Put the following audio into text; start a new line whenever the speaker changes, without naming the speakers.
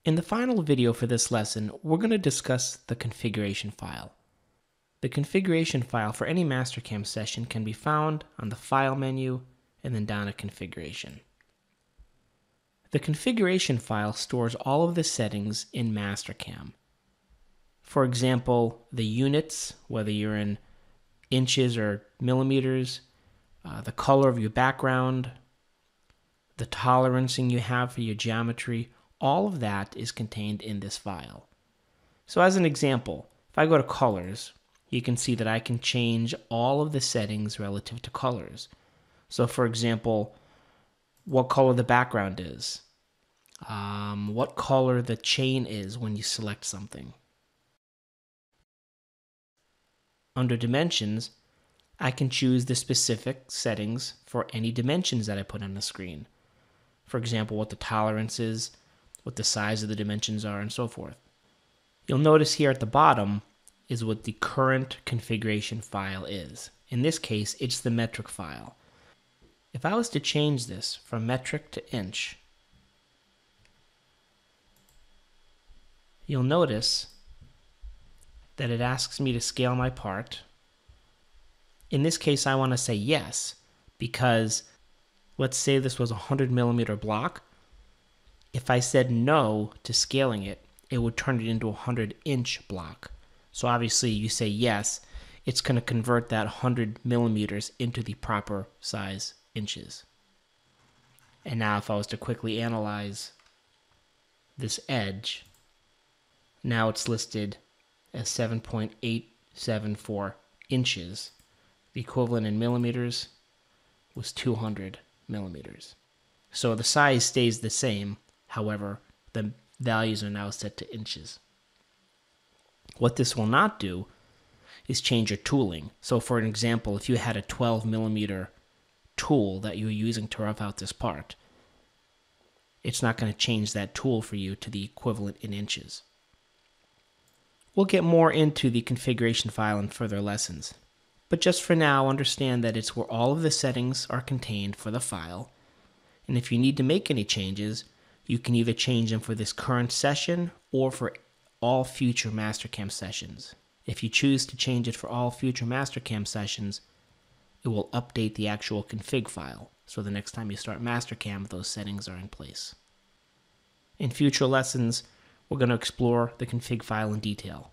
In the final video for this lesson, we're going to discuss the configuration file. The configuration file for any Mastercam session can be found on the File menu and then down to Configuration. The configuration file stores all of the settings in Mastercam. For example, the units, whether you're in inches or millimeters, the color of your background, the tolerancing you have for your geometry, all of that is contained in this file. So as an example, if I go to colors, you can see that I can change all of the settings relative to colors. So for example, what color the background is, what color the chain is when you select something. Under dimensions, I can choose the specific settings for any dimensions that I put on the screen. For example, what the tolerance is, what the size of the dimensions are, and so forth. You'll notice here at the bottom is what the current configuration file is. In this case, it's the metric file. If I was to change this from metric to inch, you'll notice that it asks me to scale my part. In this case, I want to say yes, because let's say this was a 100 millimeter block. If I said no to scaling it, it would turn it into a 100-inch block. So obviously you say yes, it's going to convert that 100 millimeters into the proper size inches. And now if I was to quickly analyze this edge, now it's listed as 7.874 inches. The equivalent in millimeters was 200 millimeters. So the size stays the same. However, the values are now set to inches. What this will not do is change your tooling. So for an example, if you had a 12 millimeter tool that you were using to rough out this part, it's not going to change that tool for you to the equivalent in inches. We'll get more into the configuration file in further lessons. But just for now, understand that it's where all of the settings are contained for the file. And if you need to make any changes, you can either change them for this current session or for all future Mastercam sessions. If you choose to change it for all future Mastercam sessions, it will update the actual config file. So the next time you start Mastercam, those settings are in place. In future lessons, we're going to explore the config file in detail.